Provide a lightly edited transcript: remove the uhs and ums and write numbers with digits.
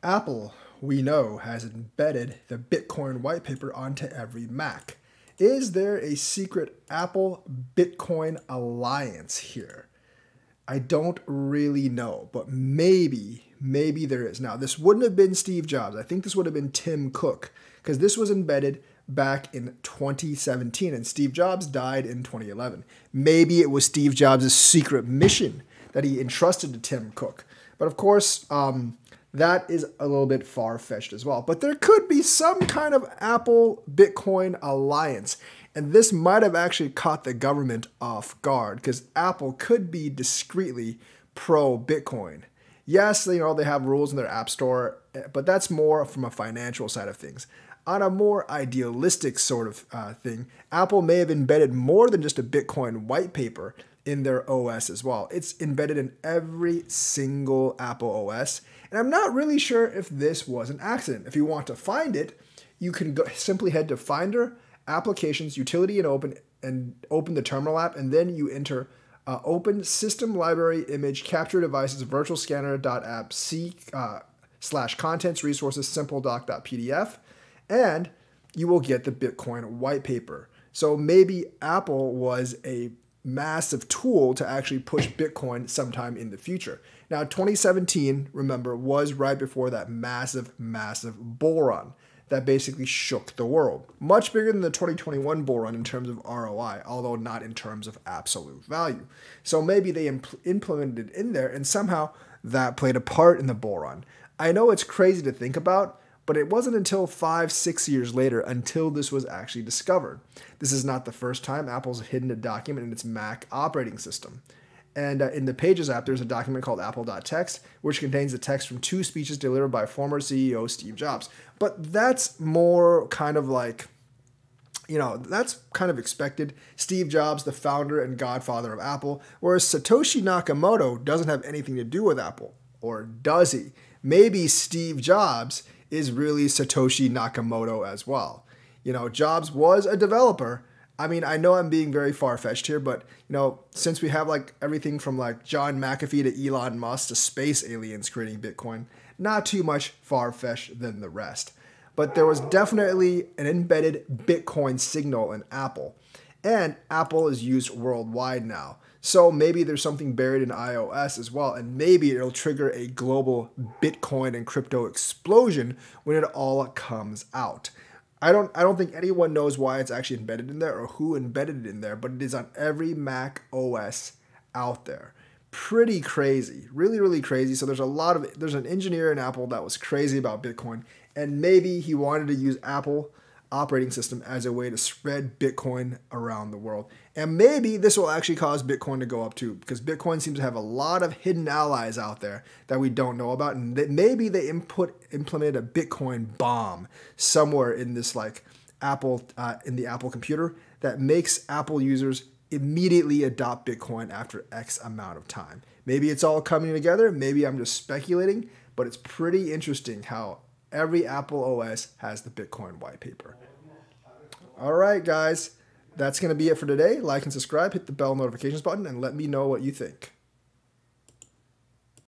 Apple, we know, has embedded the Bitcoin white paper onto every Mac. Is there a secret Apple Bitcoin alliance here? I don't really know, but maybe there is. Now, this wouldn't have been Steve Jobs. I think this would have been Tim Cook, because this was embedded back in 2017 and Steve Jobs died in 2011. Maybe it was Steve Jobs' secret mission that he entrusted to Tim Cook. But of course, that is a little bit far-fetched as well. But there could be some kind of Apple Bitcoin alliance. And this might have actually caught the government off guard because Apple could be discreetly pro-Bitcoin. Yes, they have rules in their app store, but that's more from a financial side of things. On a more idealistic sort of thing, Apple may have embedded more than just a Bitcoin white paper in their OS as well. It's embedded in every single Apple OS. And I'm not really sure if this was an accident. If you want to find it, you can simply head to Finder, Applications, Utility, and open the Terminal app, and then you enter open System Library Image Capture Devices Virtual Scanner.app C/contents resources simple-doc.pdf, and you will get the Bitcoin white paper. So maybe Apple was a massive tool to actually push Bitcoin sometime in the future. Now, 2017, remember, was right before that massive bull run that basically shook the world. Much bigger than the 2021 bull run in terms of ROI, although not in terms of absolute value. So maybe they implemented it in there and somehow that played a part in the bull run. I know it's crazy to think about, but it wasn't until 5-6 years later until this was actually discovered. This is not the first time Apple's hidden a document in its Mac operating system. And in the Pages app, there's a document called apple.txt, which contains the text from 2 speeches delivered by former CEO Steve Jobs. But that's more kind of like, that's kind of expected. Steve Jobs, the founder and godfather of Apple, whereas Satoshi Nakamoto doesn't have anything to do with Apple. Or does he? Maybe Steve Jobs is really Satoshi Nakamoto as well. Jobs was a developer. I mean, I know I'm being very far-fetched here, but, since we have everything from John McAfee to Elon Musk to space aliens creating Bitcoin, not too much far-fetched than the rest. But there was definitely an embedded Bitcoin signal in Apple, and Apple is used worldwide now. So maybe there's something buried in iOS as well, and maybe it'll trigger a global Bitcoin and crypto explosion when it all comes out. I don't think anyone knows why it's actually embedded in there or who embedded it in there, but it is on every Mac OS out there. Pretty crazy, really crazy. So there's an engineer in Apple that was crazy about Bitcoin, and maybe he wanted to use Apple operating system as a way to spread Bitcoin around the world. And maybe this will actually cause Bitcoin to go up too, because Bitcoin seems to have a lot of hidden allies out there that we don't know about. And that maybe they implemented a Bitcoin bomb somewhere in this Apple, in the Apple computer that makes Apple users immediately adopt Bitcoin after X amount of time. Maybe it's all coming together. Maybe I'm just speculating, but it's pretty interesting how every Apple OS has the Bitcoin white paper. All right, guys, that's going to be it for today. Like and subscribe, hit the bell notifications button, and let me know what you think.